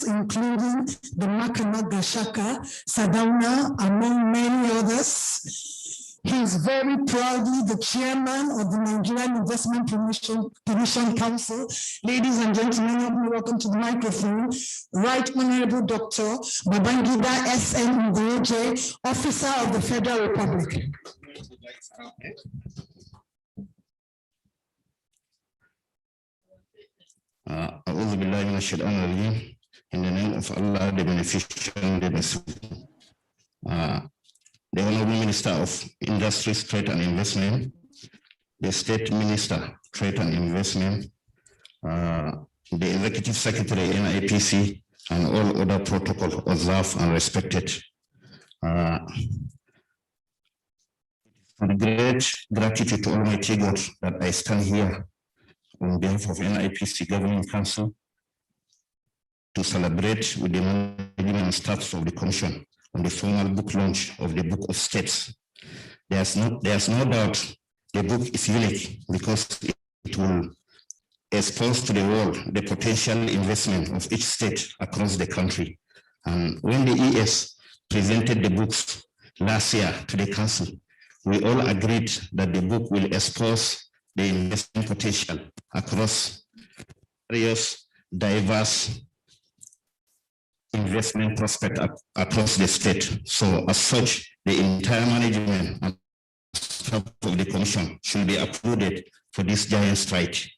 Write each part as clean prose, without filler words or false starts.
including the Makana Gashaka, Sadauna, among many others. He is very proudly the chairman of the Nigerian Investment Promotion Council. Ladies and gentlemen, welcome to the microphone. Right Honorable Dr. Babangida S.M. Ngoje, Officer of the Federal Republic. In the name of Allah, the beneficent, the merciful. The Honorable Minister of Industries, Trade and Investment, the State Minister, Trade and Investment, the Executive Secretary, NIPC, and all other protocol observed and respected. With great gratitude to Almighty God that I stand here on behalf of NIPC Governing Council to celebrate with the management staff of the Commission on the formal book launch of the Book of States. There's no doubt the book is unique because it will expose to the world the potential investment of each state across the country. And when the ES presented the books last year to the Council, we all agreed that the book will expose the investment potential across various diverse investment prospect across the state. So as such, the entire management and staff of the Commission should be applauded for this giant strike.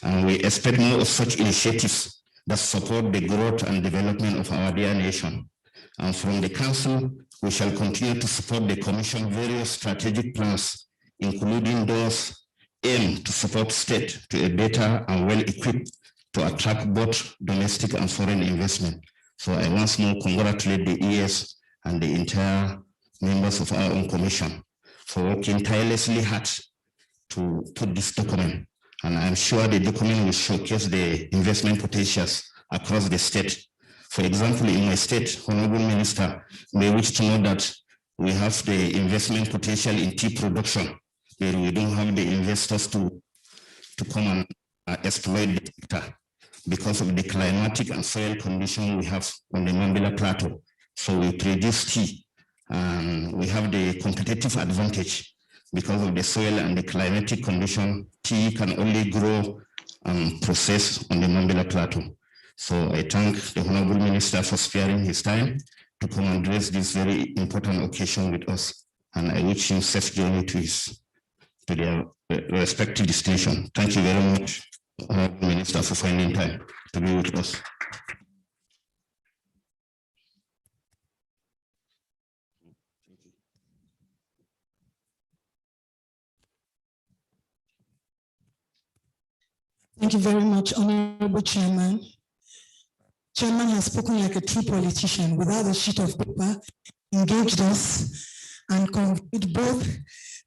And we expect more of such initiatives that support the growth and development of our dear nation. And from the Council, we shall continue to support the Commission various strategic plans, including those aimed to support state to a better and well-equipped to attract both domestic and foreign investment. So I once more congratulate the ES and the entire members of our own commission for working tirelessly hard to put this document. And I'm sure the document will showcase the investment potentials across the state. For example, in my state, Honorable Minister may wish to know that we have the investment potential in tea production, but we don't have the investors to come and exploit the sector because of the climatic and soil condition we have on the Mambila Plateau. So we produce tea and we have the competitive advantage because of the soil and the climatic condition. Tea can only grow and process on the Mambila Plateau. So I thank the Honorable Minister for sparing his time to come and address this very important occasion with us. And I wish him safe journey to their respective destination. Thank you very much, Honorable Minister, for finding time to be with us. Thank you very much, Honorable Chairman. Chairman has spoken like a true politician without a sheet of paper, engaged us and conveyed both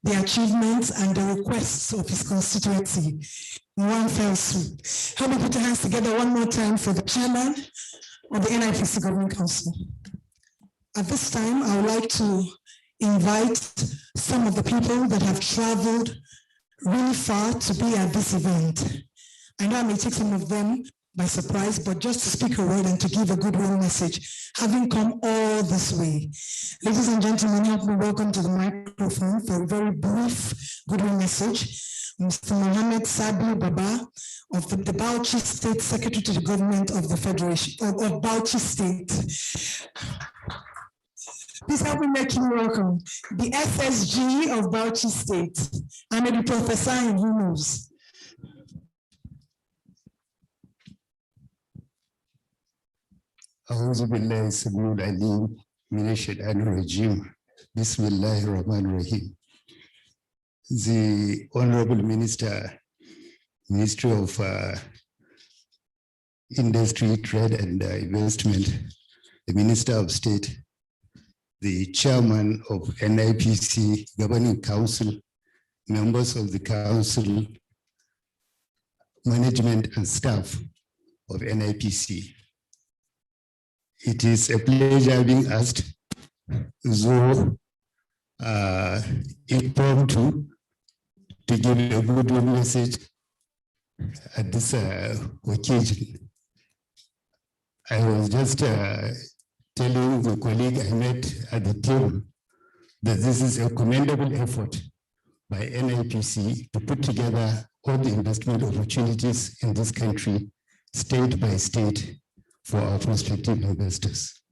the achievements and the requests of his constituency in one fell swoop. Help me put your hands together one more time for the chairman of the NIPC Governing Council. At this time, I would like to invite some of the people that have traveled really far to be at this event. I know I may take some of them by surprise, but just to speak a word and to give a goodwill message, having come all this way. Ladies and gentlemen, help me welcome to the microphone for a very brief goodwill message, Mr. Mohammed Sabi Baba of the Bauchi State Secretary to the Government of the Federation of Bauchi State. Please help me make him welcome. The SSG of Bauchi State. I may be prophesying, who knows? أعوذ بالله السميع العليم من الشيطان الرجيم بسم الله الرحمن الرحيم. The Honorable Minister, Ministry of Industry, Trade and Investment, the Minister of State, the Chairman of NIPC Governing Council, members of the Council, management and staff of NIPC. It is a pleasure being asked, though impromptu, to give a good message at this occasion. I was just telling the colleague I met at the table that this is a commendable effort by NIPC to put together all the investment opportunities in this country, state by state, for our prospective investors.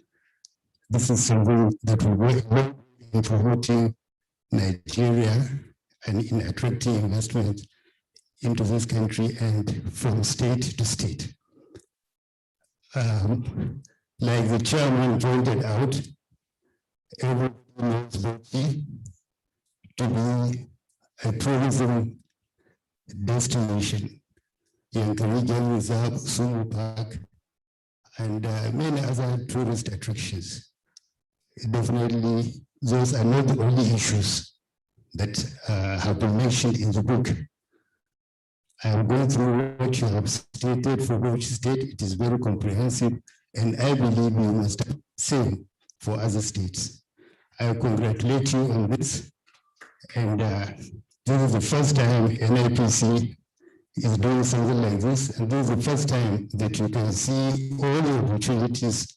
This is something that will work well in promoting Nigeria and in attracting investment into this country and from state to state. Like the chairman pointed out, everybody knows Bauchi to be a tourism destination. Yankari Game Reserve, Sumu Park, and many other tourist attractions. Definitely, those are not the only issues that have been mentioned in the book. I am going through what you have stated for Bauchi State. It is very comprehensive, and I believe we must have the same for other states. I congratulate you on this, and this is the first time NIPC is doing something like this, and this is the first time that you can see all the opportunities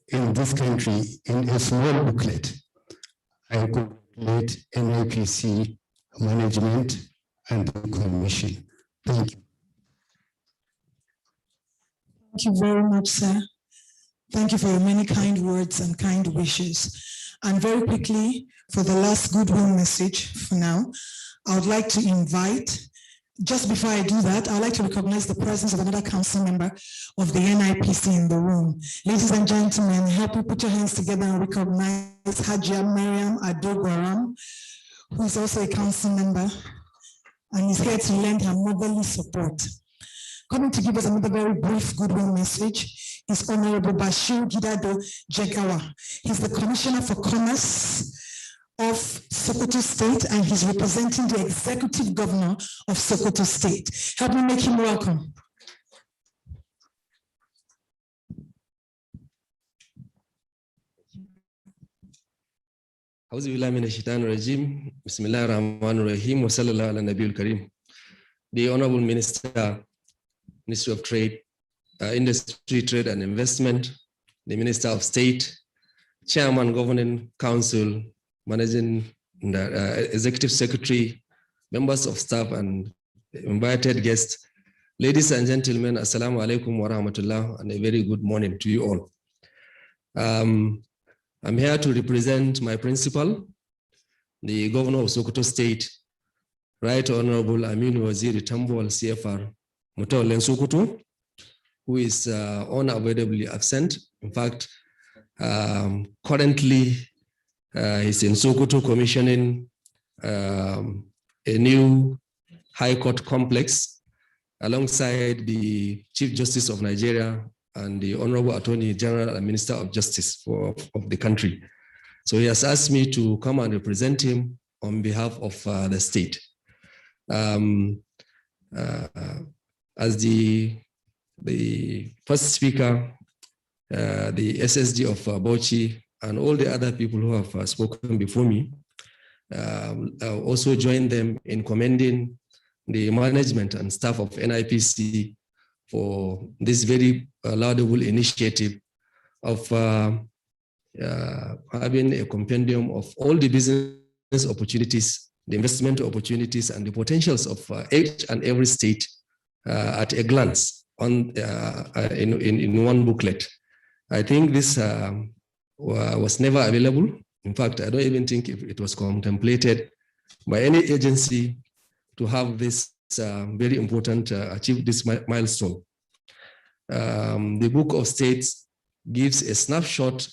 in this country in a small booklet. I congratulate NIPC management and the commission. Thank you. Thank you very much, sir. Thank you for your many kind words and kind wishes. And very quickly, for the last goodwill message for now, I would like to invite, just before I do that, I'd like to recognize the presence of another council member of the NIPC in the room. Ladies and gentlemen, help me put your hands together and recognize Hajia Mariam Adogwaram, who is also a council member and is here to lend her motherly support. Coming to give us another very brief goodwill message is Honorable Bashir Gidado Jegawa. He's the Commissioner for Commerce of Sokoto State, and he's representing the Executive Governor of Sokoto State. Help me make him welcome. أعوذ بالله من الشيطان الرجيم بسم الله الرحمن الرحيم وصلى الله على النبي الكريم. The Honorable Minister, Ministry of Trade, Industry, Trade and Investment, the Minister of State, Chairman, Governing Council, Managing Executive Secretary, members of staff and invited guests, ladies and gentlemen, Assalamu alaikum wa rahmatullah, and a very good morning to you all. I'm here to represent my principal, the Governor of Sokoto State, Right Honorable Aminu Waziri Tambuwal CFR Mutawallen Sokoto, who is unavoidably absent. In fact, currently he's in Sokoto commissioning a new High Court complex alongside the Chief Justice of Nigeria and the Honorable Attorney General and Minister of Justice of the country. So he has asked me to come and represent him on behalf of the state. As the first speaker, the SSD of Bauchi and all the other people who have spoken before me, I'll also join them in commending the management and staff of NIPC for this very laudable initiative of having a compendium of all the business opportunities, the investment opportunities, and the potentials of each and every state at a glance on in one booklet. I think this was never available. In fact, I don't even think if it was contemplated by any agency to have this very important achieve this milestone. The Book of States gives a snapshot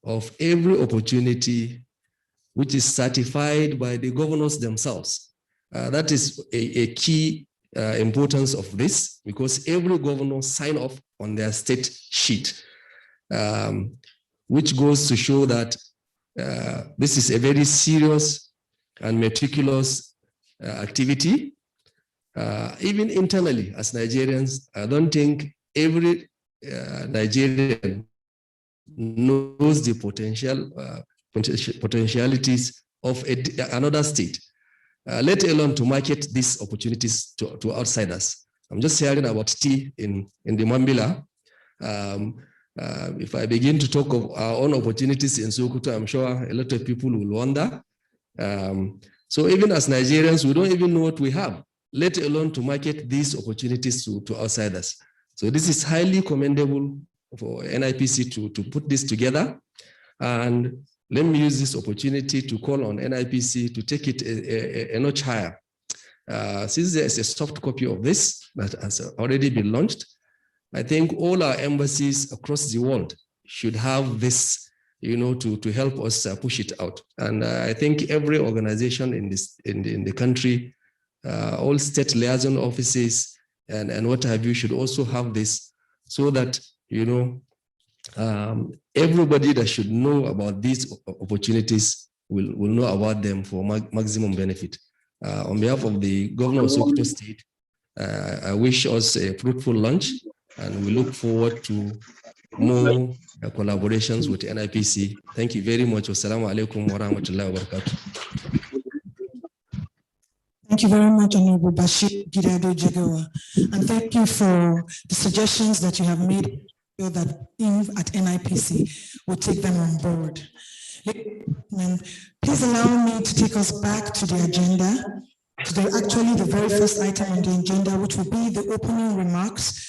of every opportunity which is certified by the governors themselves. That is a key importance of this, because every governor sign off on their state sheet, which goes to show that this is a very serious and meticulous activity. Even internally, as Nigerians, I don't think every Nigerian knows the potentialities of another state, let alone to market these opportunities to outsiders. I'm just hearing about tea in the Mambila. If I begin to talk of our own opportunities in Sokoto, I'm sure a lot of people will wonder. So even as Nigerians, we don't even know what we have, let alone to market these opportunities to outsiders. So this is highly commendable for NIPC to put this together. And let me use this opportunity to call on NIPC to take it a notch higher. Since there's a soft copy of this that has already been launched, I think all our embassies across the world should have this, to help us push it out. And I think every organization in the country, all state liaison offices and what have you should also have this, so that everybody that should know about these opportunities will know about them for maximum benefit. On behalf of the Governor of Sokoto State, I wish us a fruitful launch, and we look forward to more collaborations with NIPC. Thank you very much. Wassalamu alaikum wa rahmatullahi wa barakatuh. Thank you very much, Honorable Bashir Gidado Jegawa. And thank you for the suggestions that you have made so that at NIPC will take them on board. Please allow me to take us back to the agenda, to actually the very first item on the agenda, which will be the opening remarks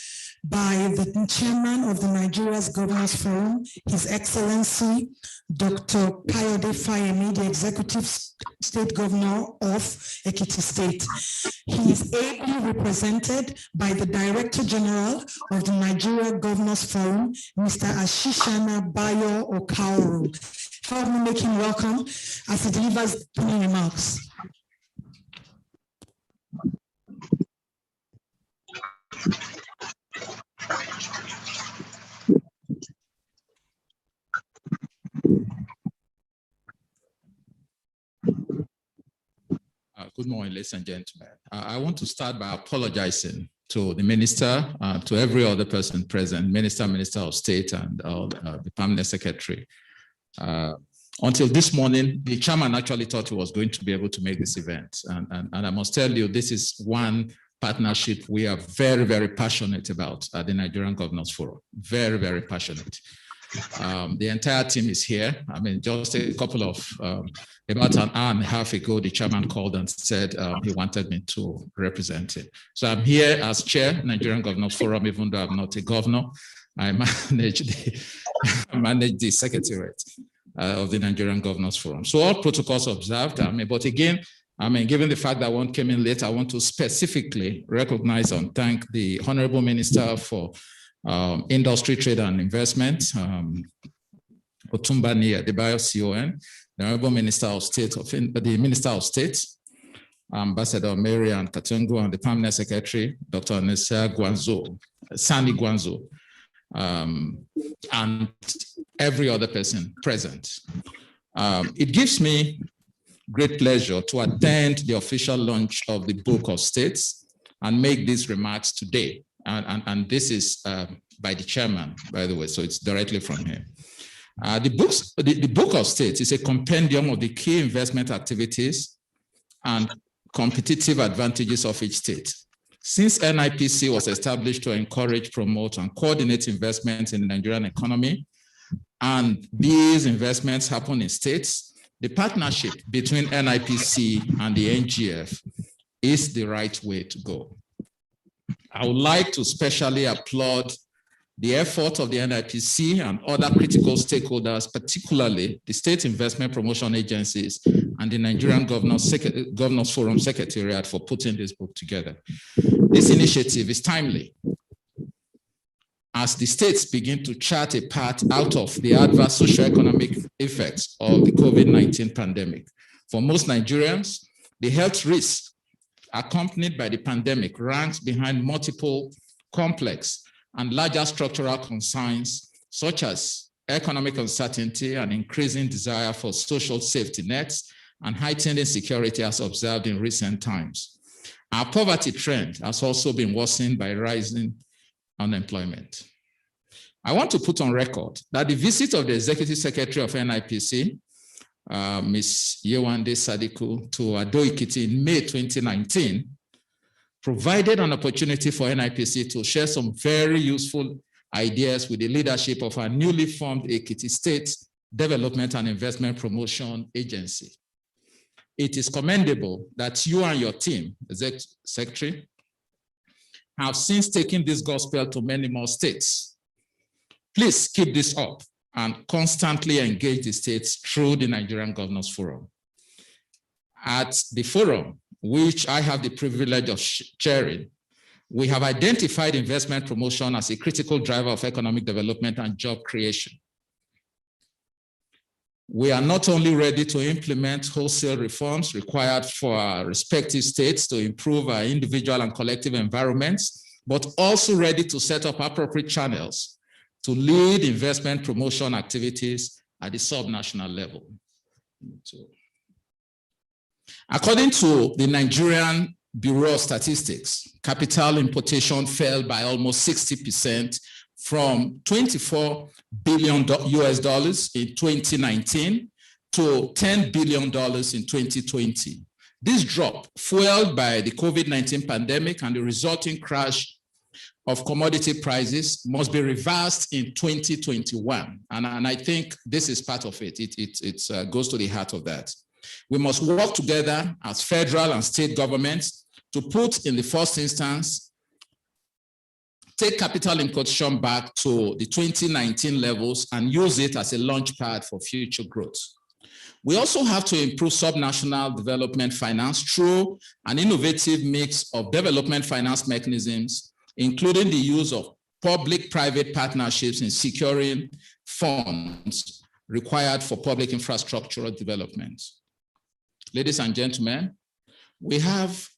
by the chairman of the Nigeria's Governors Forum, His Excellency, Dr. Kayode Fayemi, the Executive State Governor of Ekiti State. He is ably represented by the Director General of the Nigeria Governors Forum, Mr. Asishana Okauru. Help me make him welcome as he delivers opening remarks. Good morning, ladies and gentlemen. I want to start by apologizing to the minister, to every other person present, Minister of State, and the Permanent Secretary. Until this morning, the chairman actually thought he was going to be able to make this event. And I must tell you, this is one partnership we are very, very passionate about at the Nigerian Governors Forum. Very, very passionate. The entire team is here. I mean, just a couple of, about an hour and a half ago, the chairman called and said he wanted me to represent him. So I'm here as chair, Nigerian Governors Forum, even though I'm not a governor. I manage the secretariat of the Nigerian Governors Forum. So all protocols observed. But again, given the fact that one came in late, I want to specifically recognize and thank the Honorable Minister for Industry, Trade and Investment, Otumbani Adebayo CON, the Honorable Minister of State, the Minister of State, Ambassador Marian Katungu, and the Permanent Secretary, Dr. Sani Gwanzo, and every other person present. It gives me great pleasure to attend the official launch of the Book of States and make these remarks today. And this is by the chairman, by the way, so it's directly from him. The Book of States is a compendium of the key investment activities and competitive advantages of each state. Since NIPC was established to encourage, promote, and coordinate investments in the Nigerian economy, and these investments happen in states, the partnership between NIPC and the NGF is the right way to go. I would like to specially applaud the effort of the NIPC and other critical stakeholders, particularly the State Investment Promotion Agencies and the Nigerian Governors Forum Secretariat for putting this book together. This initiative is timely as the states begin to chart a path out of the adverse socioeconomic effects of the COVID-19 pandemic. For most Nigerians, the health risks accompanied by the pandemic ranks behind multiple complex and larger structural concerns, such as economic uncertainty and increasing desire for social safety nets and heightened insecurity as observed in recent times. Our poverty trend has also been worsened by rising unemployment. I want to put on record that the visit of the Executive Secretary of NIPC, Ms. Yewande Sadiku, to Ado-Ekiti in May 2019 provided an opportunity for NIPC to share some very useful ideas with the leadership of our newly formed Ekiti State Development and Investment Promotion Agency. It is commendable that you and your team, Executive Secretary, have since taken this gospel to many more states. Please keep this up and constantly engage the states through the Nigerian Governors Forum. At the forum, which I have the privilege of chairing, we have identified investment promotion as a critical driver of economic development and job creation. We are not only ready to implement wholesale reforms required for our respective states to improve our individual and collective environments, but also ready to set up appropriate channels to lead investment promotion activities at the subnational level. According to the Nigerian Bureau of Statistics, capital importation fell by almost 60% from $24 billion US dollars in 2019 to $10 billion in 2020. This drop, fueled by the COVID-19 pandemic and the resulting crash of commodity prices, must be reversed in 2021. And I think this is part of it. It goes to the heart of that. We must work together as federal and state governments to put, in the first instance, take capital importation back to the 2019 levels and use it as a launch pad for future growth. We also have to improve subnational development finance through an innovative mix of development finance mechanisms, including the use of public-private partnerships in securing funds required for public infrastructural development. Ladies and gentlemen, we have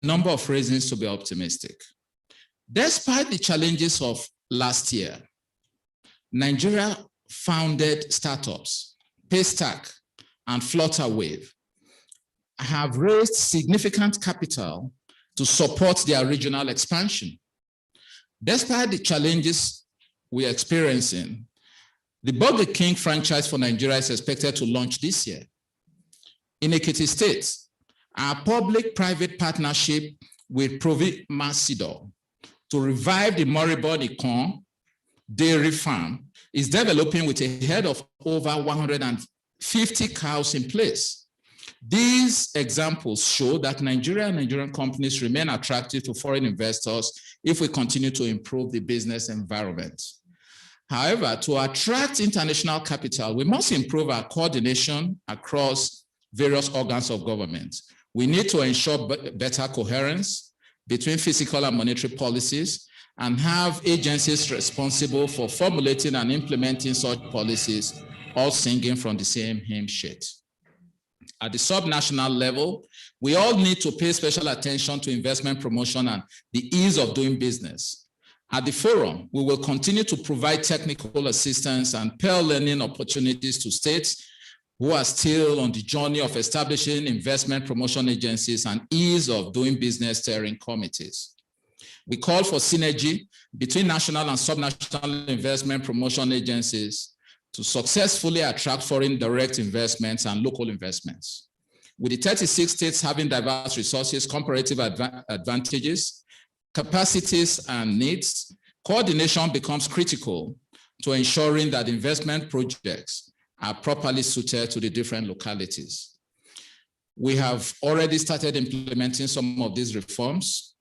a number of reasons to be optimistic. Despite the challenges of last year, Nigeria founded startups, Paystack and Flutterwave have raised significant capital to support their regional expansion. Despite the challenges we are experiencing, the Burger King franchise for Nigeria is expected to launch this year. In Ekiti State, our public-private partnership with Provi Masidor to revive the moribund Ikon dairy farm is developing with a herd of over 150 cows in place. These examples show that Nigerian companies remain attractive to foreign investors if we continue to improve the business environment. However, to attract international capital, we must improve our coordination across various organs of government. We need to ensure better coherence between fiscal and monetary policies and have agencies responsible for formulating and implementing such policies, all singing from the same hymn sheet. At the subnational level, we all need to pay special attention to investment promotion and the ease of doing business. At the forum, we will continue to provide technical assistance and peer learning opportunities to states who are still on the journey of establishing investment promotion agencies and ease of doing business steering committees. We call for synergy between national and subnational investment promotion agencies to successfully attract foreign direct investments and local investments. With the 36 states having diverse resources, comparative advantages, capacities, and needs, coordination becomes critical to ensuring that investment projects are properly suited to the different localities. We have already started implementing some of these reforms.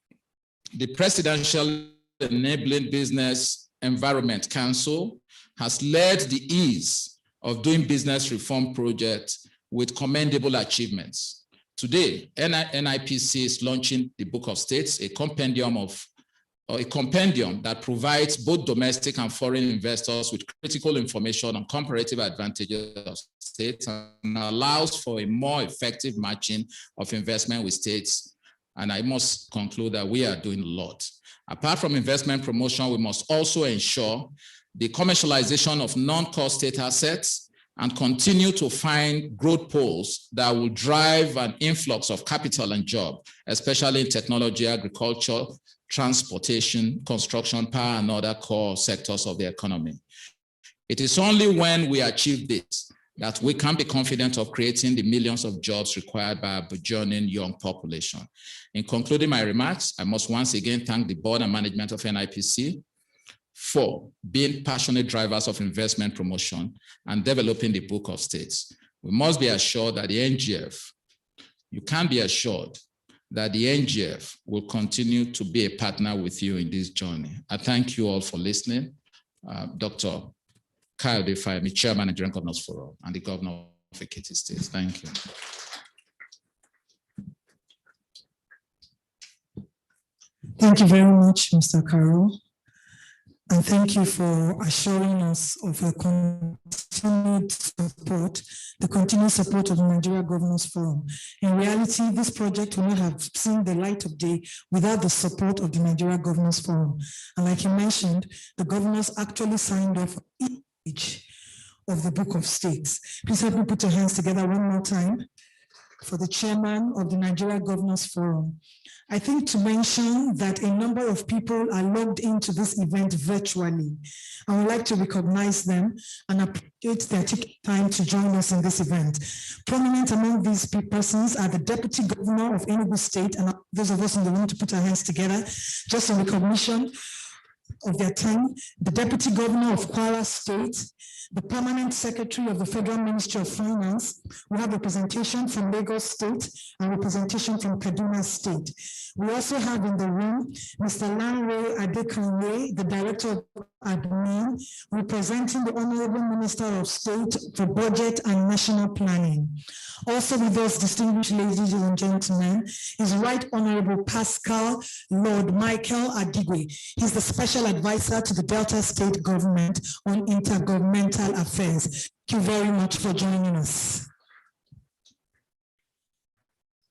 The Presidential Enabling Business Environment Council has led the ease of doing business reform projects with commendable achievements. Today, NIPC is launching the Book of States, a compendium that provides both domestic and foreign investors with critical information on comparative advantages of states and allows for a more effective matching of investment with states. And I must conclude that we are doing a lot. Apart from investment promotion, we must also ensure the commercialization of non-core state assets and continue to find growth poles that will drive an influx of capital and job, especially in technology, agriculture, transportation, construction, power, and other core sectors of the economy. It is only when we achieve this that we can be confident of creating the millions of jobs required by our burgeoning young population. In concluding my remarks, I must once again thank the board and management of NIPC 4, being passionate drivers of investment promotion and developing the book of states. We must be assured that the NGF, you can be assured that the NGF will continue to be a partner with you in this journey. I thank you all for listening. Dr. Kayode Fayemi, Chairman, Nigerian Governors Forum, and the Governor of Ekiti State. Thank you. Thank you very much, Mr. Okauru. And thank you for assuring us of a continued support, the continued support of the Nigeria Governors Forum. In reality, this project will not have seen the light of day without the support of the Nigeria Governors Forum. And like you mentioned, the governors actually signed off each of the Book of States. Please help me put your hands together one more time for the chairman of the Nigeria Governors Forum. I think to mention that a number of people are logged into this event virtually. I would like to recognize them and appreciate their taking time to join us in this event. Prominent among these persons are the Deputy Governor of Enugu State, and those of us in the room to put our hands together, just in recognition of their time, the Deputy Governor of Kwara State, the Permanent Secretary of the Federal Ministry of Finance. We have representation from Lagos State and representation from Kaduna State. We also have in the room Mr. Lanre Adekanye, the Director of Admin, representing the Honorable Minister of State for Budget and National Planning. Also with us, distinguished ladies and gentlemen, is Right Honorable Pascal Lord Michael Adigwe. He's the Special Advisor to the Delta State Government on Intergovernmental Affairs. Thank you very much for joining us.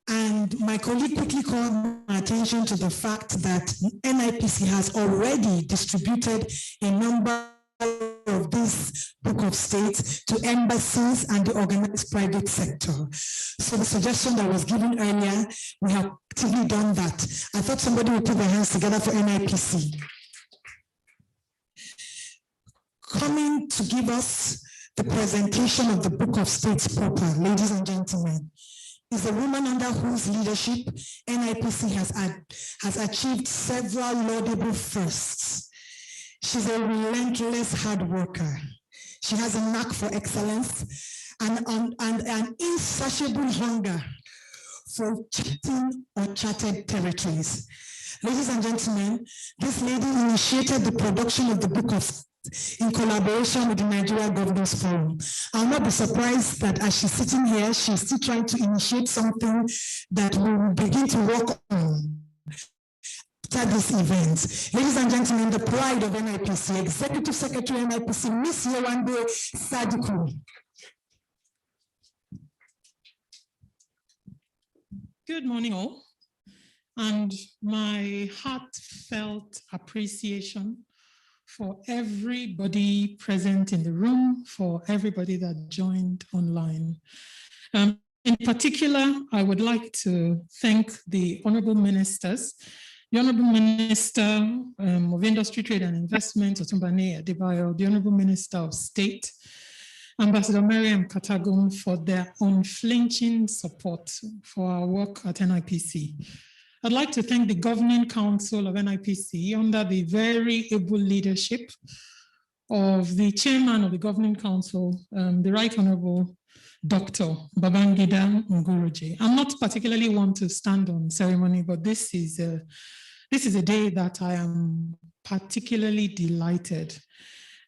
And my colleague quickly called my attention to the fact that NIPC has already distributed a number of this Book of States to embassies and the organized private sector. So the suggestion that was given earlier, we have actively done that. I thought somebody would put their hands together for NIPC. Coming to give us the presentation of the Book of States proper, ladies and gentlemen, is a woman under whose leadership NIPC has achieved several laudable firsts. She's a relentless hard worker. She has a knack for excellence and an insatiable hunger for charting uncharted territories. Ladies and gentlemen, this lady initiated the production of the Book of in collaboration with the Nigeria Governors Forum. I'll not be surprised that as she's sitting here, she's still trying to initiate something that we will begin to work on after this event. Ladies and gentlemen, the pride of NIPC, Executive Secretary NIPC, Ms. Yewande Sadiku. Good morning all, and my heartfelt appreciation for everybody present in the room, for everybody that joined online. In particular, I would like to thank the Honorable Ministers, the Honorable Minister of Industry, Trade and Investment, Otunbane Adebayo, the Honorable Minister of State, Ambassador Mariam Katagum, for their unflinching support for our work at NIPC. I'd like to thank the Governing Council of NIPC under the very able leadership of the Chairman of the Governing Council, the Right Honorable Dr. Babangida Nguroje. I'm not particularly one to stand on ceremony, but this is a day that I am particularly delighted.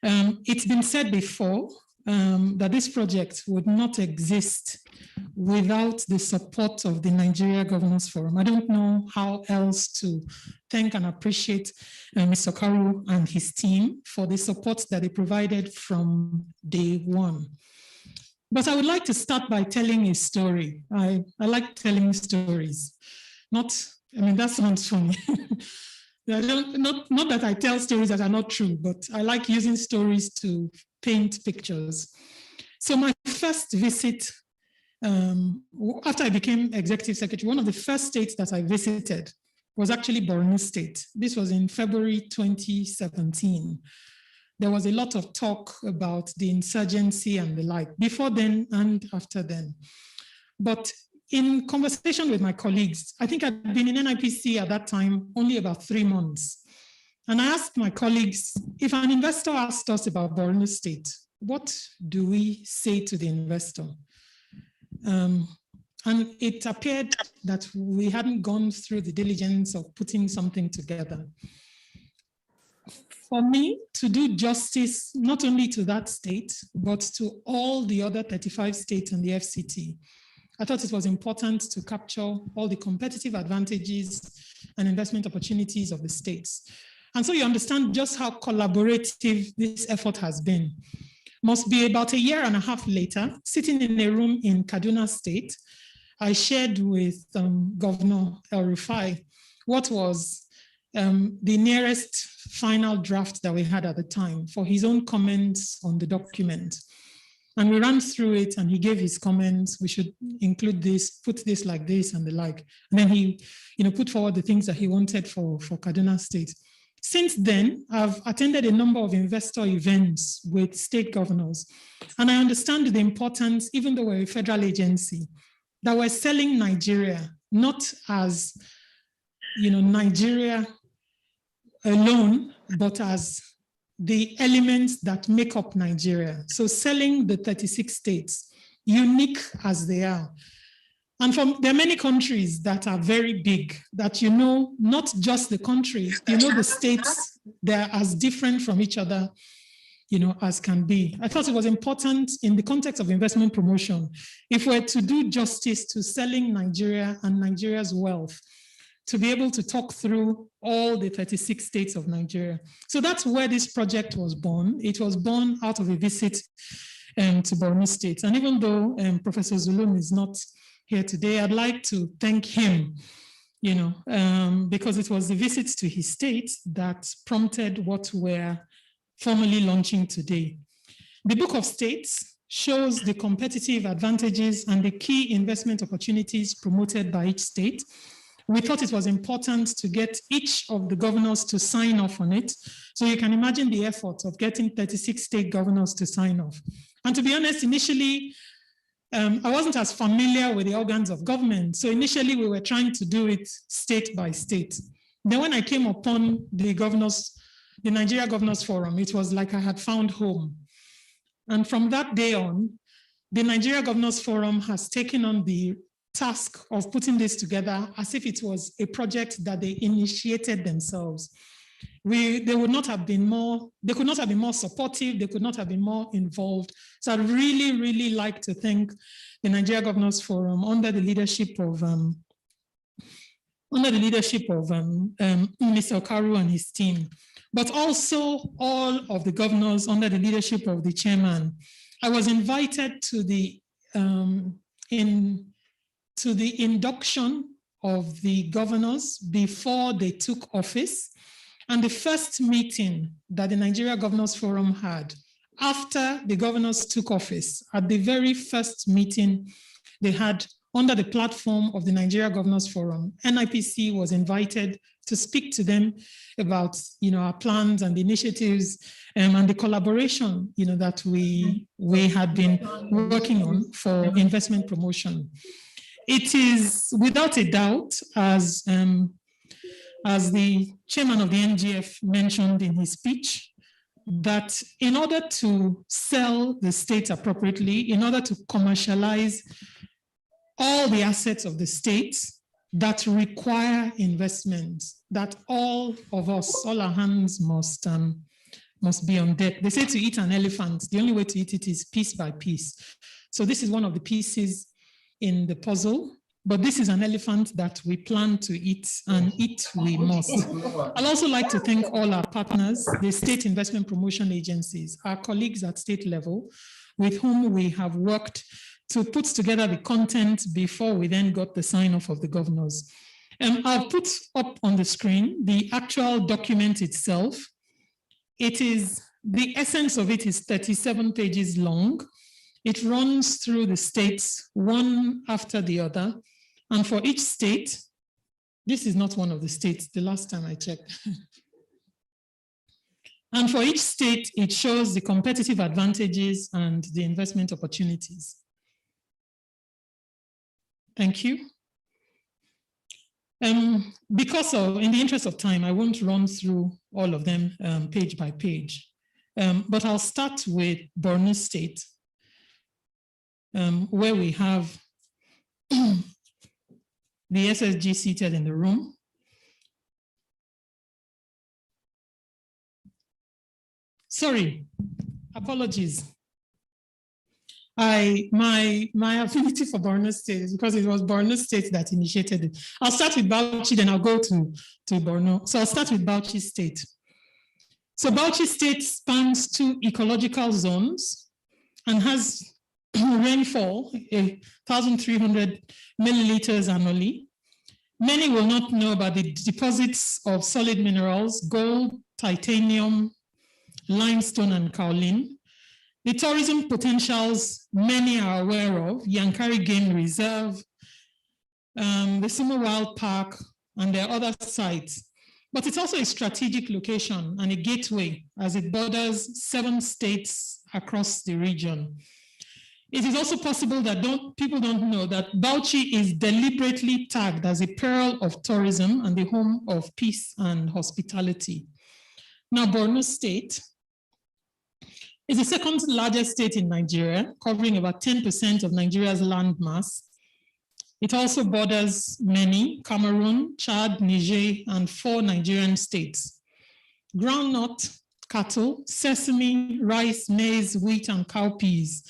It's been said before that this project would not exist without the support of the Nigeria Governors Forum. I don't know how else to thank and appreciate Mr. Okauru and his team for the support that they provided from day one. But I would like to start by telling a story. I like telling stories. That sounds funny. Not that I tell stories that are not true, but I like using stories to paint pictures. So my first visit, after I became Executive Secretary, one of the first states that I visited was actually Borno State. This was in February 2017. There was a lot of talk about the insurgency and the like, before then and after then. But in conversation with my colleagues, I think I'd been in NIPC at that time only about 3 months. And I asked my colleagues, if an investor asked us about Borno State, what do we say to the investor? And it appeared that we hadn't gone through the diligence of putting something together. For me to do justice, not only to that state, but to all the other 35 states and the FCT, I thought it was important to capture all the competitive advantages and investment opportunities of the states. And so you understand just how collaborative this effort has been. Must be about a year and a half later, sitting in a room in Kaduna State, I shared with Governor El-Rufai what was the nearest final draft that we had at the time for his own comments on the document. And we ran through it and he gave his comments. We should include this, put this like this and the like. And then he put forward the things that he wanted for Kaduna State. Since then, I've attended a number of investor events with state governors. And I understand the importance, even though we're a federal agency, that we're selling Nigeria, not as Nigeria alone, but as the elements that make up Nigeria. So selling the 36 states, unique as they are. And there are many countries that are very big, that not just the country, the states, they're as different from each other, as can be. I thought it was important in the context of investment promotion, if we're to do justice to selling Nigeria and Nigeria's wealth, to be able to talk through all the 36 states of Nigeria. So that's where this project was born. It was born out of a visit to Borno State. And even though Professor Zulum is not here today, I'd like to thank him, because it was the visits to his state that prompted what we're formally launching today. The Book of States shows the competitive advantages and the key investment opportunities promoted by each state. We thought it was important to get each of the governors to sign off on it. So you can imagine the effort of getting 36 state governors to sign off. And to be honest, initially, I wasn't as familiar with the organs of government. So initially we were trying to do it state by state. Then when I came upon the Nigeria Governors Forum, it was like I had found home. And from that day on, the Nigeria Governors Forum has taken on the task of putting this together as if it was a project that they initiated themselves. They could not have been more supportive, they could not have been more involved. So I'd really, really like to thank the Nigeria Governors Forum under the leadership of Mr. Okauru and his team, but also all of the governors under the leadership of the chairman. I was invited to the induction of the governors before they took office. And the first meeting that the Nigeria Governors Forum had after the governors took office, at the very first meeting they had under the platform of the Nigeria Governors Forum, NIPC was invited to speak to them about our plans and the initiatives and the collaboration that we had been working on for investment promotion. It is without a doubt, as the chairman of the NGF mentioned in his speech, that in order to sell the state appropriately, in order to commercialize all the assets of the state that require investment, that all of us, all our hands must be on deck. They say to eat an elephant, the only way to eat it is piece by piece. So this is one of the pieces in the puzzle, but this is an elephant that we plan to eat, and eat we must. I'd also like to thank all our partners, the state investment promotion agencies, our colleagues at state level, with whom we have worked to put together the content before we then got the sign-off of the governors. I'll put up on the screen the actual document itself. The essence of it is 37 pages long. It runs through the states one after the other. And for each state, this is not one of the states, the last time I checked. And for each state, it shows the competitive advantages and the investment opportunities. Thank you. Because of, in the interest of time, I won't run through all of them page by page, but I'll start with Borno State, where we have the SSG seated in the room. Sorry, apologies. My affinity for Borno State is because it was Borno State that initiated it. I'll start with Bauchi, then I'll go to Borno. So I'll start with Bauchi State. So Bauchi State spans 2 ecological zones and has rainfall, 1,300 milliliters annually. Many will not know about the deposits of solid minerals, gold, titanium, limestone, and kaolin. The tourism potentials many are aware of, Yankari Game Reserve, the Sumo Wild Park, and their other sites. But it's also a strategic location and a gateway as it borders 7 states across the region. It is also possible that people don't know that Bauchi is deliberately tagged as a pearl of tourism and the home of peace and hospitality. Now, Borno State is the 2nd largest state in Nigeria, covering about 10% of Nigeria's land mass. It also borders many, Cameroon, Chad, Niger, and 4 Nigerian states. Groundnut, cattle, sesame, rice, maize, wheat, and cowpeas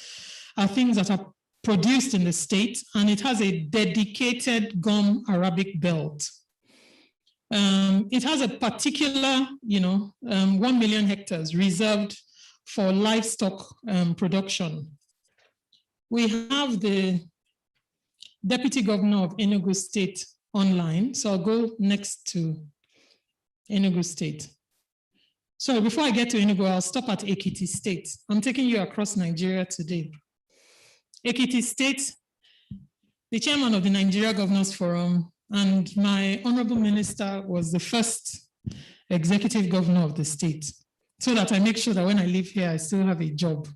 are things that are produced in the state, and it has a dedicated gum Arabic belt. It has a particular, 1 million hectares reserved for livestock production. We have the Deputy Governor of Enugu State online, so I'll go next to Enugu State. So before I get to Enugu, I'll stop at Ekiti State. I'm taking you across Nigeria today. Ekiti State, the chairman of the Nigeria Governors Forum, and my honorable minister was the first executive governor of the state, so that I make sure that when I leave here, I still have a job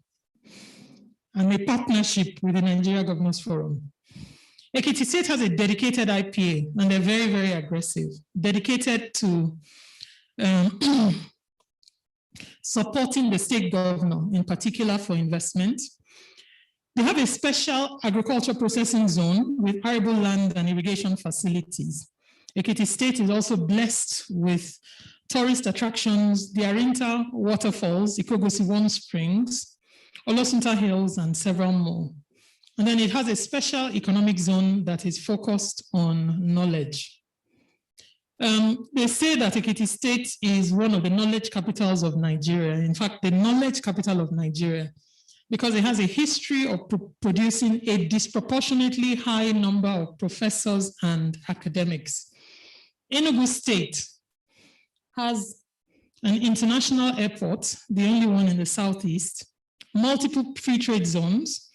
and a partnership with the Nigeria Governors Forum. Ekiti State has a dedicated IPA, and they're very, very aggressive, dedicated to supporting the state governor, in particular for investment. They have a special agriculture processing zone with arable land and irrigation facilities. Ekiti State is also blessed with tourist attractions, the Arinta waterfalls, Ikogosi Warm Springs, Olosunta Hills, and several more. And then it has a special economic zone that is focused on knowledge. They say that Ekiti State is one of the knowledge capitals of Nigeria. In fact, the knowledge capital of Nigeria, because it has a history of producing a disproportionately high number of professors and academics. Enugu State has an international airport, the only one in the southeast, multiple free trade zones,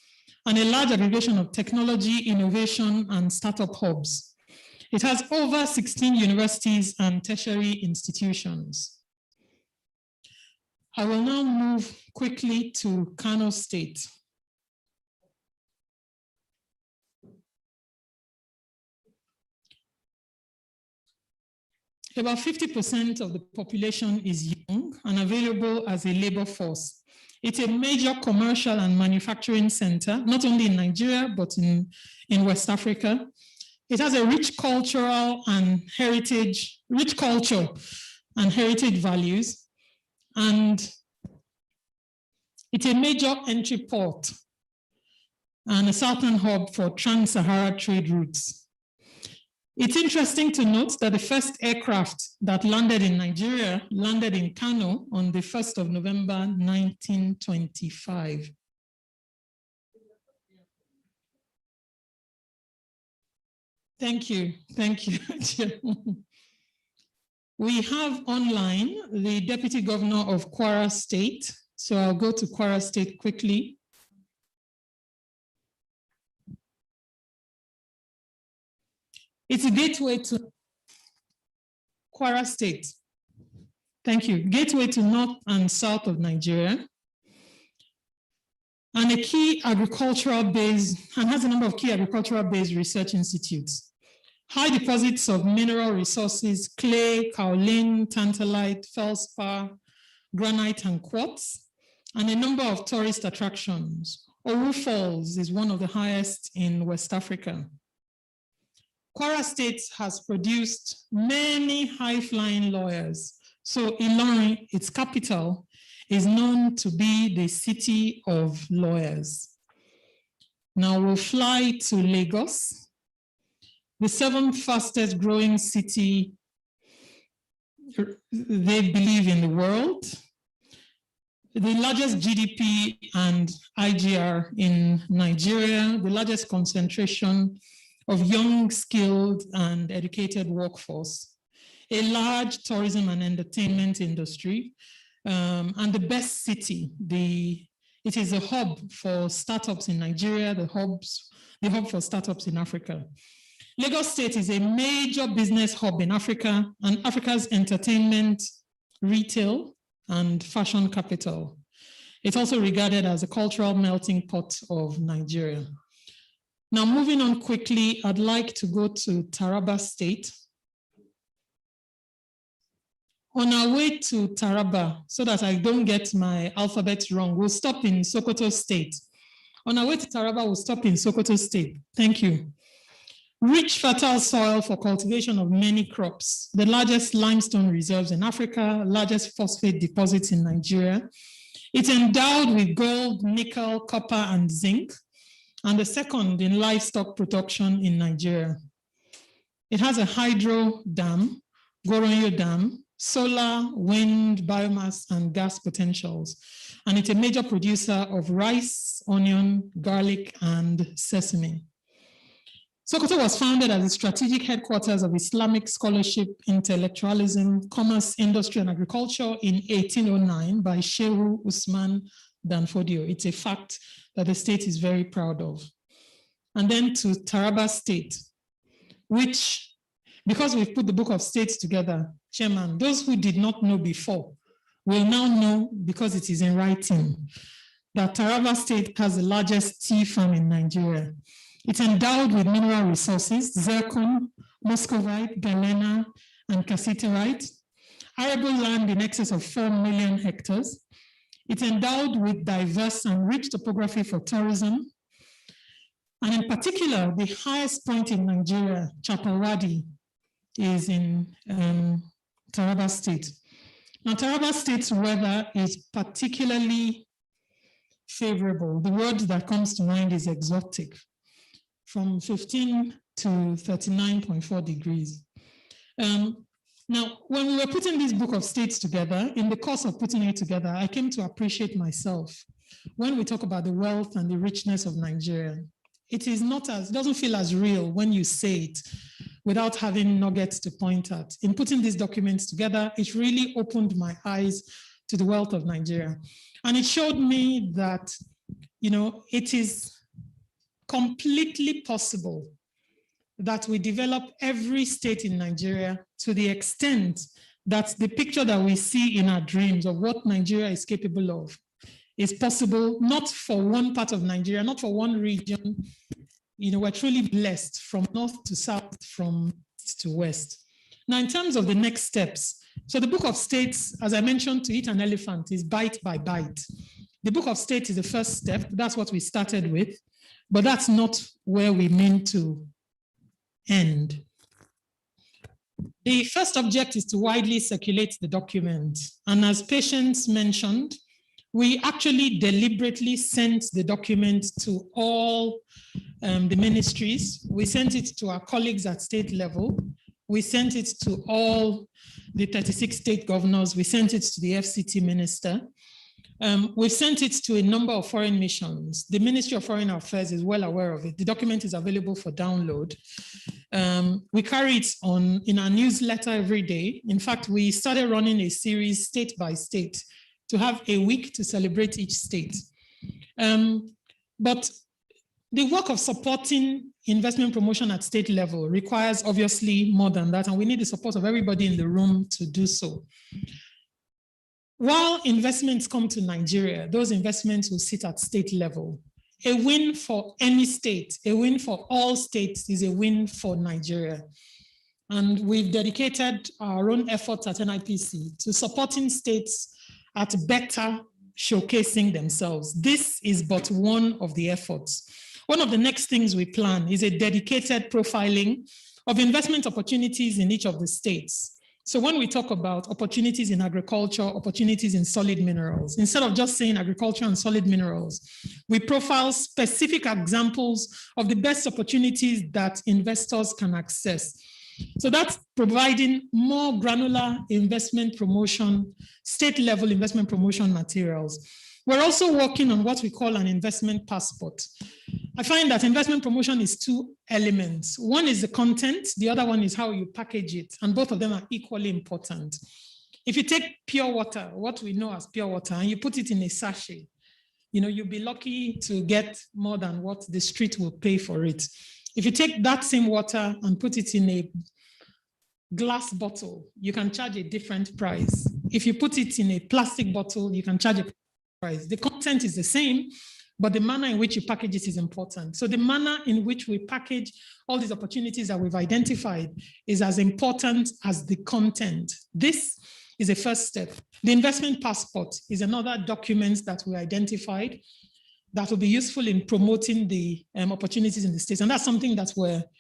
and a large aggregation of technology, innovation, and startup hubs. It has over 16 universities and tertiary institutions. I will now move quickly to Kano State. About 50% of the population is young and available as a labor force. It's a major commercial and manufacturing center, not only in Nigeria, but in West Africa. It has a rich culture and heritage values, and it's a major entry port and a southern hub for trans-Sahara trade routes. It's interesting to note that the first aircraft that landed in Nigeria landed in Kano on the 1st of November, 1925. Thank you. We have online the Deputy Governor of Kwara State. So I'll go to Kwara State quickly. It's a gateway to Kwara State. Thank you. Gateway to north and south of Nigeria. And a key agricultural base, and has a number of key agricultural based research institutes. high deposits of mineral resources, clay, kaolin, tantalite, feldspar, granite, and quartz, and a number of tourist attractions. Owu Falls is one of the highest in West Africa. Kwara State has produced many high-flying lawyers. So Ilorin, its capital, is known to be the city of lawyers. Now we'll fly to Lagos, the 7th fastest growing city, they believe, in the world, the largest GDP and IGR in Nigeria, the largest concentration of young, skilled, and educated workforce, a large tourism and entertainment industry, and the best city. It is a hub for startups in Nigeria, the hub for startups in Africa. Lagos State is a major business hub in Africa and Africa's entertainment, retail, and fashion capital. It's also regarded as a cultural melting pot of Nigeria. Now, moving on quickly, I'd like to go to Taraba State. On our way to Taraba, so that I don't get my alphabet wrong, we'll stop in Sokoto State. On our way to Taraba, we'll stop in Sokoto State. Thank you. Rich, fertile soil for cultivation of many crops, the largest limestone reserves in Africa, largest phosphate deposits in Nigeria. It's endowed with gold, nickel, copper, and zinc, and the second in livestock production in Nigeria. It has a hydro dam, Goronyo Dam, solar, wind, biomass, and gas potentials. And it's a major producer of rice, onion, garlic, and sesame. Sokoto was founded as a strategic headquarters of Islamic scholarship, intellectualism, commerce, industry, and agriculture in 1809 by Shehu Usman Danfodio. It's a fact that the state is very proud of. And then to Taraba State, which, because we've put the book of states together, Chairman, those who did not know before will now know, because it is in writing, that Taraba State has the largest tea farm in Nigeria. It's endowed with mineral resources, zircon, muscovite, galena, and cassiterite, arable land in excess of 4 million hectares. It's endowed with diverse and rich topography for tourism. And in particular, the highest point in Nigeria, Chapalwadi, is in Taraba State. Now, Taraba State's weather is particularly favorable. The word that comes to mind is exotic, from 15 to 39.4 degrees. Now, when we were putting this book of states together, in the course of putting it together, I came to appreciate myself. When we talk about the wealth and the richness of Nigeria, it doesn't feel as real when you say it without having nuggets to point at. In putting these documents together, it really opened my eyes to the wealth of Nigeria. And it showed me that, it is completely possible that we develop every state in Nigeria to the extent that the picture that we see in our dreams of what Nigeria is capable of is possible, not for one part of Nigeria, not for one region. We're truly blessed from north to south, from east to west. Now, in terms of the next steps, so the book of states, as I mentioned, to eat an elephant is bite by bite. The book of states is the first step. That's what we started with, but that's not where we mean to end. The first object is to widely circulate the document. And as Patience mentioned, we actually deliberately sent the document to all the ministries. We sent it to our colleagues at state level. We sent it to all the 36 state governors. We sent it to the FCT minister. We've sent it to a number of foreign missions. The Ministry of Foreign Affairs is well aware of it. The document is available for download. We carry it on in our newsletter every day. In fact, we started running a series state by state to have a week to celebrate each state. But the work of supporting investment promotion at state level requires obviously more than that, and we need the support of everybody in the room to do so. While investments come to Nigeria, those investments will sit at state level. a win for any state, a win for all states is a win for Nigeria. And we've dedicated our own efforts at NIPC to supporting states at better showcasing themselves. This is but one of the efforts. One of the next things we plan is a dedicated profiling of investment opportunities in each of the states. So when we talk about opportunities in agriculture, opportunities in solid minerals, instead of just saying agriculture and solid minerals, we profile specific examples of the best opportunities that investors can access. So that's providing more granular investment promotion, state-level investment promotion materials. We're also working on what we call an investment passport. I find that investment promotion is two elements. One is the content, the other one is how you package it, and both of them are equally important. If you take pure water, what we know as pure water, and you put it in a sachet, you'll be lucky to get more than what the street will pay for it. If you take that same water and put it in a glass bottle, you can charge a different price. If you put it in a plastic bottle, you can charge a price. The content is the same, but the manner in which you package it is important. So the manner in which we package all these opportunities that we've identified is as important as the content. This is a first step. The investment passport is another document that we identified that will be useful in promoting the opportunities in the states. And that's something that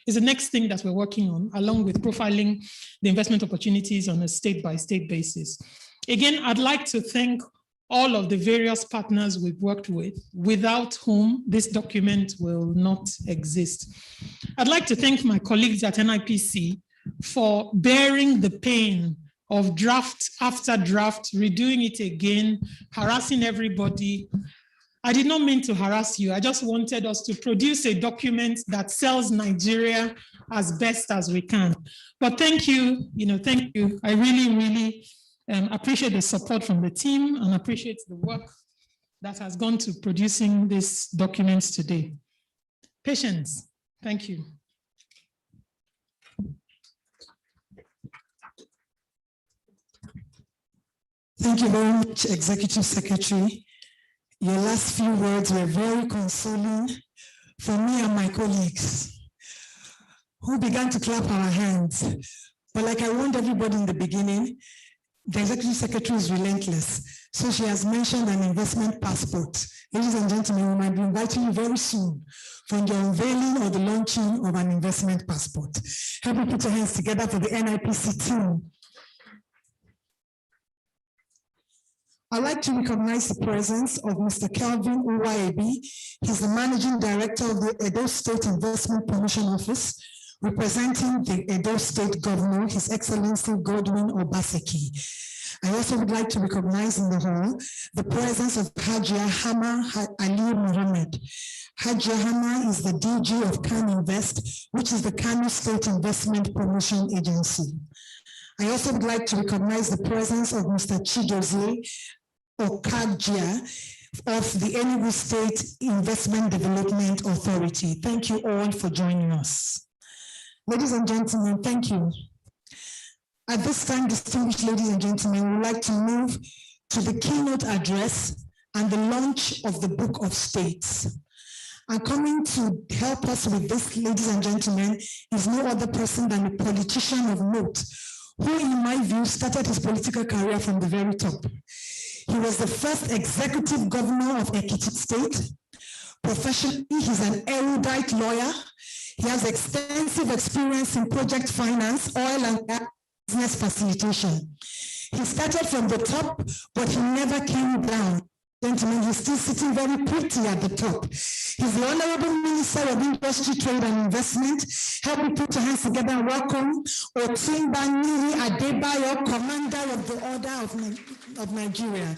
is the next thing that we're working on, along with profiling the investment opportunities on a state-by-state basis. Again, I'd like to thank all of the various partners we've worked with, without whom this document will not exist. I'd like to thank my colleagues at NIPC for bearing the pain of draft after draft, redoing it again, harassing everybody. I did not mean to harass you. I just wanted us to produce a document that sells Nigeria as best as we can. But thank you, thank you. I really, really appreciate the support from the team and appreciate the work that has gone to producing these documents today. Patience, thank you. Thank you very much, Executive Secretary. Your last few words were very consoling for me and my colleagues who began to clap our hands. But like I warned everybody in the beginning, the Executive Secretary is relentless. So she has mentioned an investment passport. Ladies and gentlemen, we might be inviting you very soon for the unveiling or the launching of an investment passport. Help me put your hands together for the NIPC team. I'd like to recognize the presence of Mr. Kelvin Uwaebi. He's the Managing Director of the Edo State Investment Promotion Office, representing the Edo State Governor, His Excellency Godwin Obaseki. I also would like to recognize in the hall the presence of Hajia Hama Ali Mohammed. Hajia Hama is the DG of Kano Invest, which is the Kano State Investment Promotion Agency. I also would like to recognize the presence of Mr. Chidozie Okajia of the Enugu State Investment Development Authority. Thank you all for joining us. Ladies and gentlemen, thank you. At this time, distinguished ladies and gentlemen, we would like to move to the keynote address and the launch of the Book of States. And coming to help us with this, ladies and gentlemen, is no other person than a politician of note, who in my view started his political career from the very top. He was the first executive governor of Ekiti State. Professionally, he's an erudite lawyer. He has extensive experience in project finance, oil and gas, business facilitation. He started from the top, but he never came down. Gentlemen, he's still sitting very pretty at the top. He's the Honorable Minister of Industry, Trade and Investment. Help me put your hands together and welcome Otimba Niri Adebayo, Commander of the Order of Nigeria.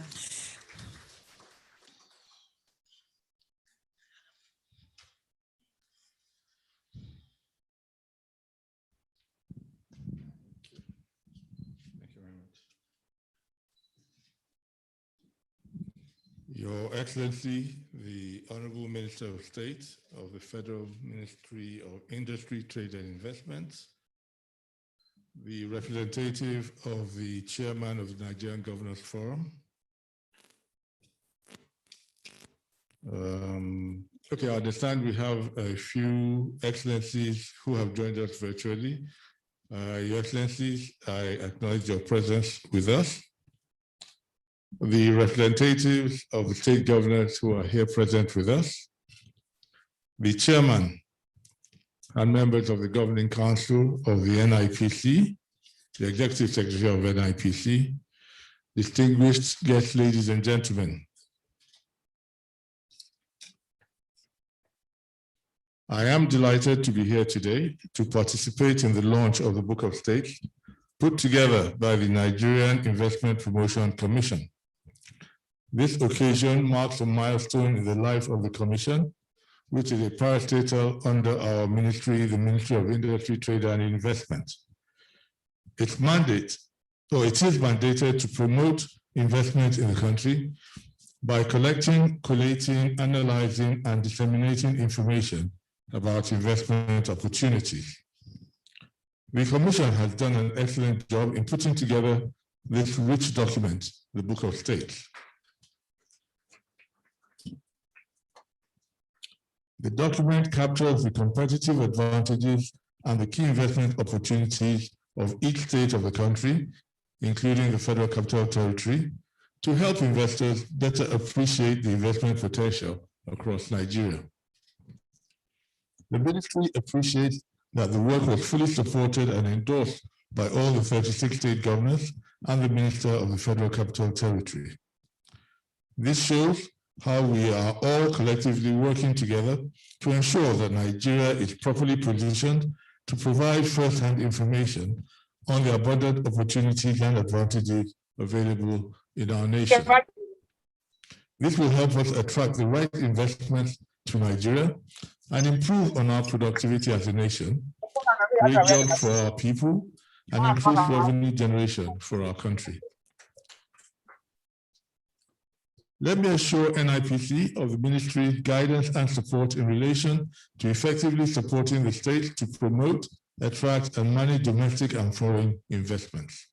Your Excellency, the Honorable Minister of State of the Federal Ministry of Industry, Trade and Investments, the representative of the Chairman of the Nigerian Governors Forum, Okay, I understand we have a few excellencies who have joined us virtually. Your excellencies, I acknowledge your presence with us. The representatives of the state governors who are here present with us, the chairman and members of the governing council of the NIPC, the executive secretary of NIPC, distinguished guests, ladies and gentlemen. I am delighted to be here today to participate in the launch of the Book of States put together by the Nigerian Investment Promotion Commission. This occasion marks a milestone in the life of the Commission, which is a parastatal under our ministry, the Ministry of Industry, Trade and Investment. It is mandated to promote investment in the country by collecting, collating, analyzing, and disseminating information about investment opportunities. The Commission has done an excellent job in putting together this rich document, the Book of States. The document captures the competitive advantages and the key investment opportunities of each state of the country, including the Federal Capital Territory, to help investors better appreciate the investment potential across Nigeria. The ministry appreciates that the work was fully supported and endorsed by all the 36 state governors and the Minister of the Federal Capital Territory. This shows how we are all collectively working together to ensure that Nigeria is properly positioned to provide first-hand information on the abundant opportunities and advantages available in our nation. This will help us attract the right investments to Nigeria and improve on our productivity as a nation, create jobs for our people, and increase revenue generation for our country. Let me assure NIPC of the ministry's guidance and support in relation to effectively supporting the state to promote, attract, and manage domestic and foreign investments.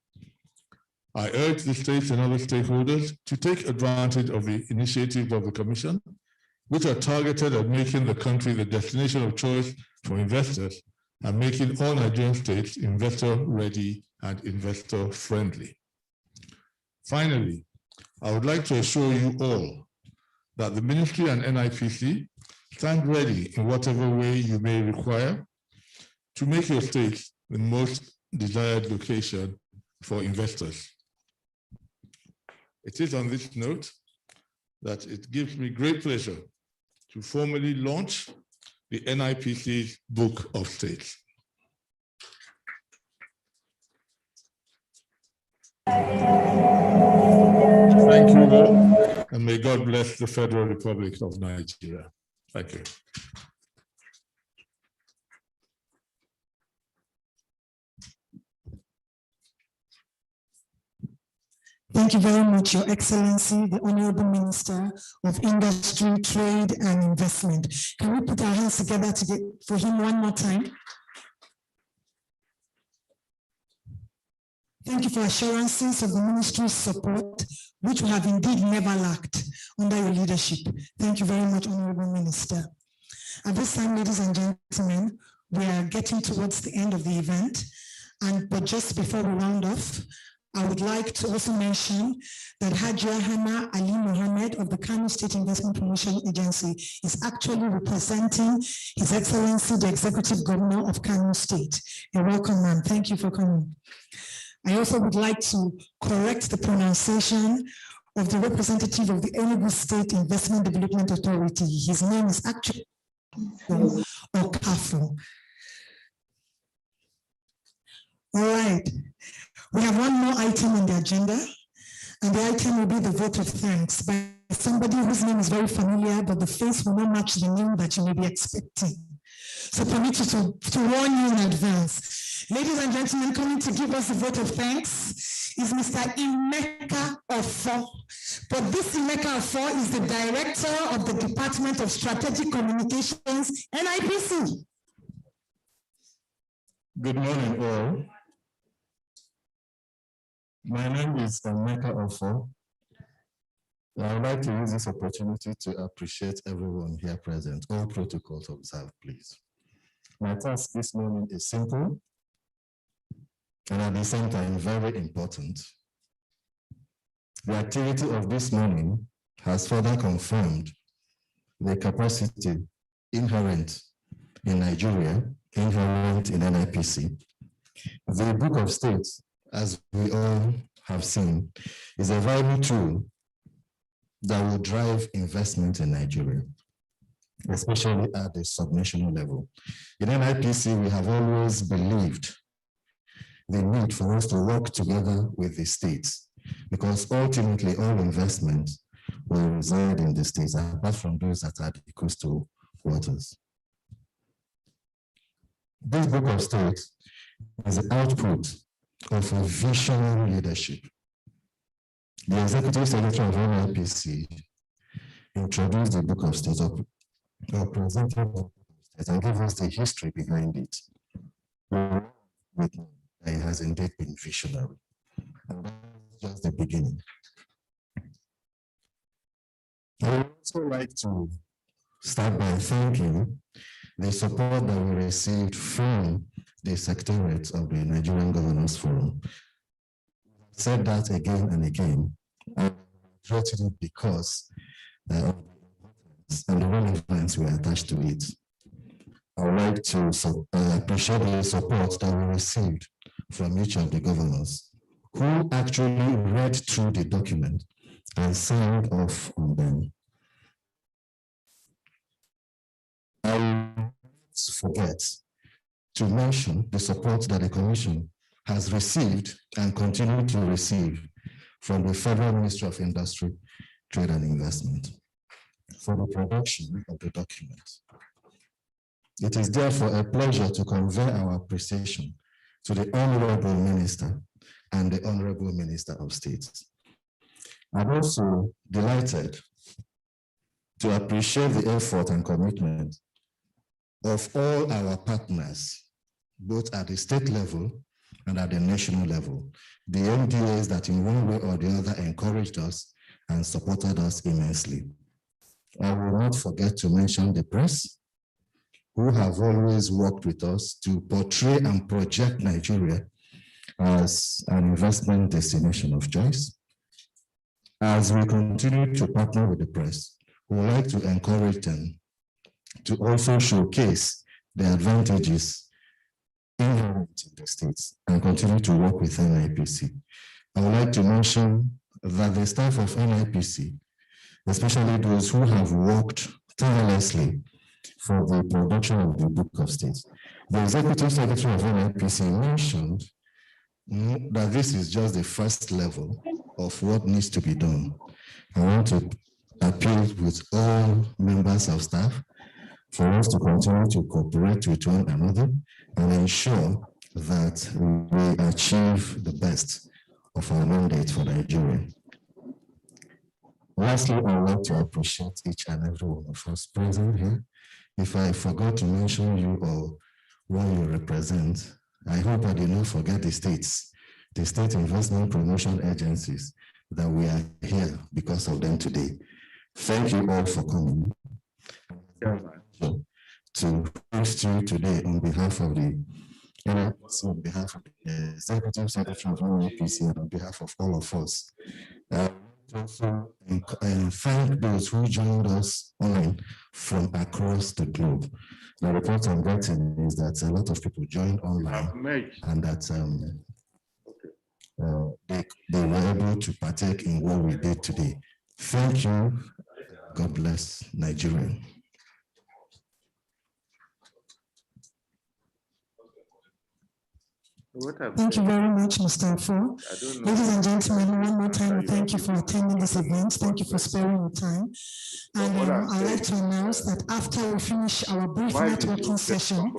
I urge the states and other stakeholders to take advantage of the initiatives of the Commission, which are targeted at making the country the destination of choice for investors and making all Nigerian states investor-ready and investor-friendly. Finally, I would like to assure you all that the Ministry and NIPC stand ready in whatever way you may require to make your state the most desired location for investors. It is on this note that it gives me great pleasure to formally launch the NIPC's Book of States. Thank you all, and may God bless the Federal Republic of Nigeria. Thank you. Thank you very much, Your Excellency, the Honorable Minister of Industry, Trade and Investment. Can we put our hands together for him one more time? Thank you for assurances of the ministry's support, which we have indeed never lacked under your leadership. Thank you very much, Honorable Minister. At this time, ladies and gentlemen, we are getting towards the end of the event, but just before we round off, I would like to also mention that Hajia Hana Ali Mohammed of the Kano State Investment Promotion Agency is actually representing His Excellency, the Executive Governor of Kano State. You're welcome, ma'am. Thank you for coming. I also would like to correct the pronunciation of the representative of the Enugu State Investment Development Authority. His name is actually Okauru. All right. We have one more item on the agenda, and the item will be the vote of thanks by somebody whose name is very familiar, but the face will not match the name that you may be expecting. So permit you to warn you in advance. Ladies and gentlemen, coming to give us the vote of thanks is Mr. Emeka Ofo. But this Emeka Ofo is the Director of the Department of Strategic Communications, NIPC. Good morning, all. My name is Emeka Ofo. I would like to use this opportunity to appreciate everyone here present. All protocols observed, please. My task this morning is simple and at the same time very important. The activity of this morning has further confirmed the capacity inherent in Nigeria, inherent in NIPC. The Book of States, as we all have seen, is a vital tool that will drive investment in Nigeria, especially at the subnational level. In NIPC, we have always believed the need for us to work together with the states, because ultimately all investments will reside in the states, apart from those that are the coastal waters. This Book of States is the output of a visionary leadership. The Executive Secretary of NIPC introduced the Book of States, or presented the Book of States, and gave us the history behind it. It has indeed been visionary. And that's just the beginning. I would also like to start by thanking the support that we received from the Secretariat of the Nigerian Governors Forum. I've said that again and again, and I regretted it because of the relevance we attached to it. I would like to appreciate the support that we received from each of the governors who actually read through the document and signed off on them. I will not forget to mention the support that the Commission has received and continue to receive from the Federal Ministry of Industry, Trade and Investment for the production of the document. It is therefore a pleasure to convey our appreciation to the Honorable Minister and the Honorable Minister of State. I'm also delighted to appreciate the effort and commitment of all our partners, both at the state level and at the national level, the MDAs that in one way or the other encouraged us and supported us immensely. I will not forget to mention the press, who have always worked with us to portray and project Nigeria as an investment destination of choice. As we continue to partner with the press, we would like to encourage them to also showcase the advantages inherent in the states and continue to work with NIPC. I would like to mention that the staff of NIPC, especially those who have worked tirelessly for the production of the Book of States. The Executive Secretary of NIPC mentioned that this is just the first level of what needs to be done. I want to appeal with all members of staff for us to continue to cooperate with one another and ensure that we achieve the best of our mandate for Nigeria. Lastly, I would like to appreciate each and every one of us present here. If I forgot to mention you or what you represent, I hope I did not forget the states, the state investment promotion agencies, that we are here because of them today. Thank you all for coming. To host you today on behalf of the NIPC, on behalf of the Executive Secretary of NIPC, and on behalf of all of us. Also, and thank those who joined us online from across the globe. The report I'm getting is that a lot of people joined online and that they were able to partake in what we did today. Thank you. God bless Nigeria. Thank you very much, Mr. Afo. Ladies and gentlemen, one more time, thank you for attending this event. Thank you for sparing your time. And I'd like to announce that after we finish our brief networking session,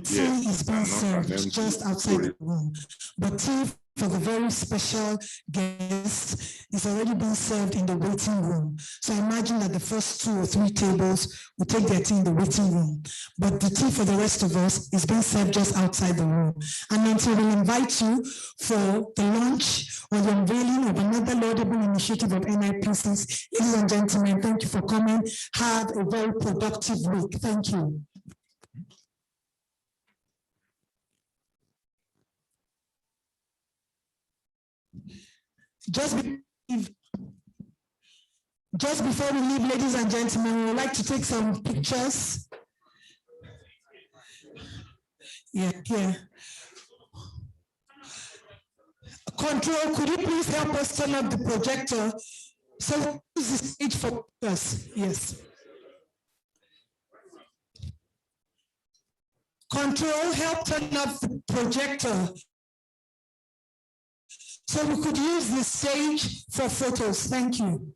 tea is being served just outside the room. But tea for the very special guest is already being served in the waiting room. So I imagine that the first 2 or 3 tables will take their tea in the waiting room, but the tea for the rest of us is being served just outside the room. And until we invite you for the launch or the unveiling of another laudable initiative of NIPCs, ladies and gentlemen, thank you for coming. Have a very productive week. Thank you. Just before we leave, ladies and gentlemen, we would like to take some pictures. Yeah. Control, could you please help us turn up the projector? So use the stage for us. Yes. Control, help turn up the projector so we could use the stage for photos. Thank you.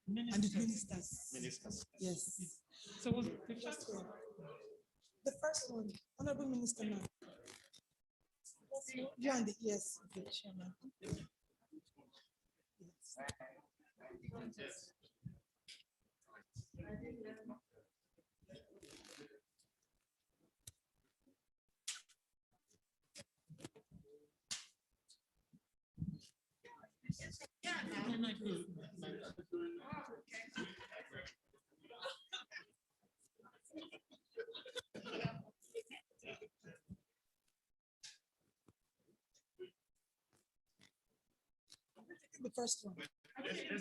And the ministers. Yes. So what's the first one? The first one, Honorable Minister now. You and the yes, the chairman. Yes. The first one.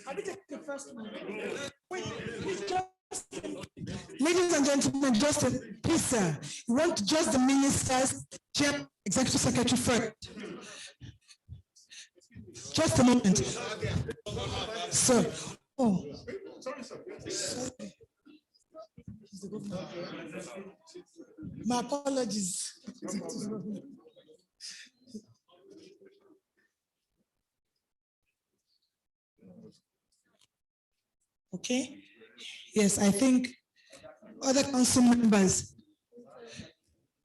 I'll be taking the first one. Wait, ladies and gentlemen, please, sir, you want just the ministers, chair, executive secretary first. Just a moment. Sir. Oh. Sorry. My apologies. Okay. Yes, I think other council members.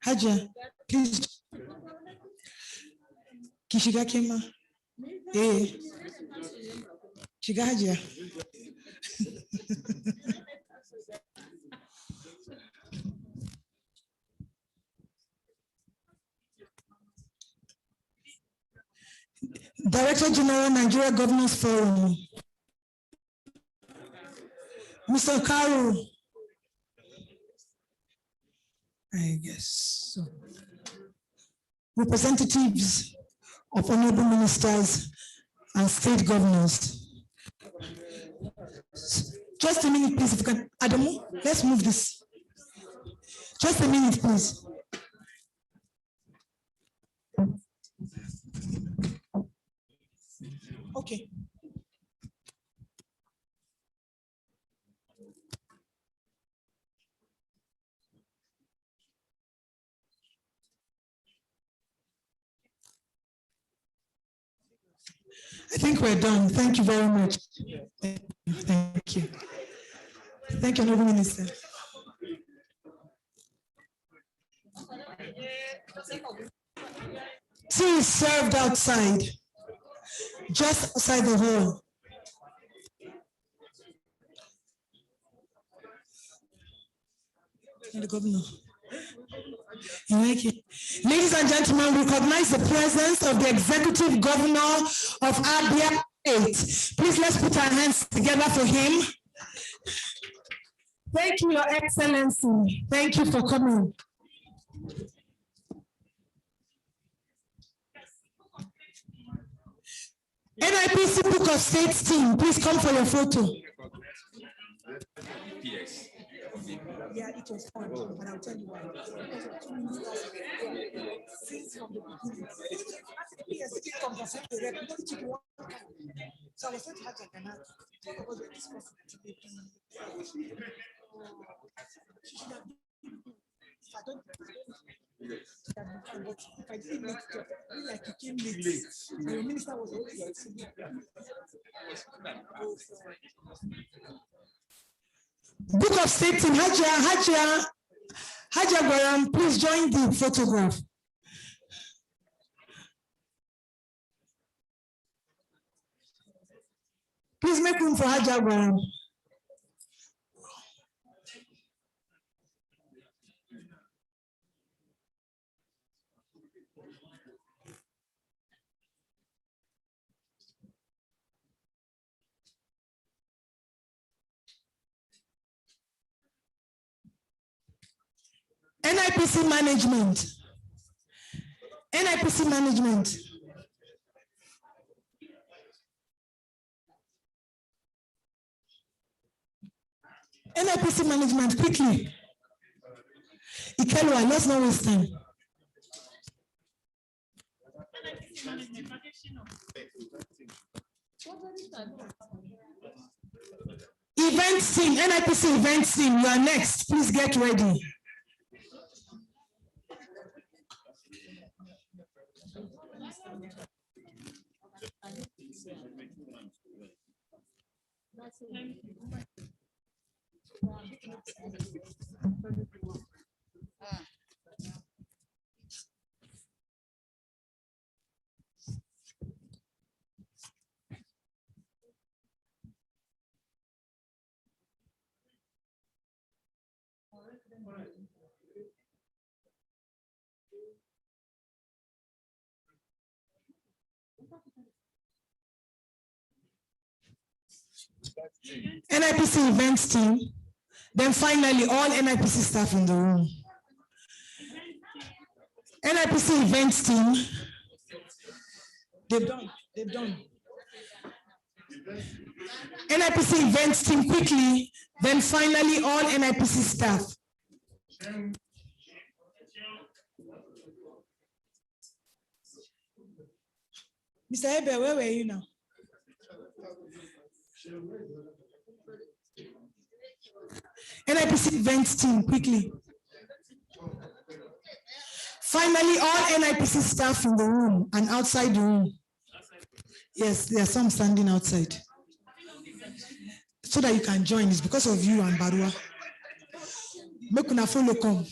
Haja, please. Kishiga Kema. Hey. Shiga Haja. Director General, Nigeria Governors Forum. Mr. Okauru. I guess so. Representatives of honorable ministers and state governors. Just a minute, please. If you can, Adamu, let's move this. Just a minute, please. Okay. I think we're done. Thank you very much. Thank you. Thank you, Honorable Minister. Tea is served outside, just outside the hall. And the governor. Ladies and gentlemen, we recognize the presence of the executive governor of Abia State. Please let's put our hands together for him. Thank you, Your Excellency. Thank you for coming. NIPC Book of States team, please come for your photo. Yes. Yeah, it was fun, but I'll tell you why. Since from the beginning, so I was saying to her, Book of State team, Hajia Gwaram, please join the photograph. Please make room for Hajia Gwaram. NIPC management. NIPC management. NIPC management, quickly. Ikelwa, let's not waste time. Event team, NIPC event team, you are next. Please get ready. NIPC events team, then finally all NIPC staff in the room. NIPC events team, they've done. NIPC events team, quickly, then finally all NIPC staff. Mr. Hebe, where were you now? NIPC events team, quickly. Finally, all NIPC staff in the room and outside the room. Yes, there are some standing outside. So that you can join. It's because of you and Barua. Make una follow come.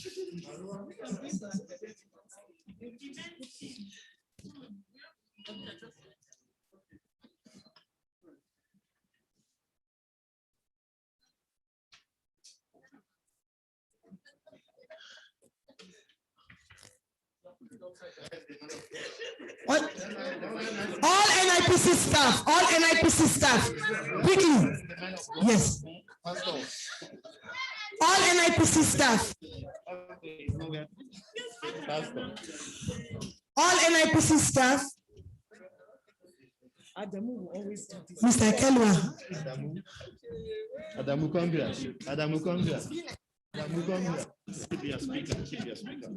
All NIPC staff, quickly. Yes. All NIPC staff. All NIPC staff. Mr. Kelwa. Adamu, come here. Adamu, come here. Adamu, come here. Keep your speaker. Keep your speaker.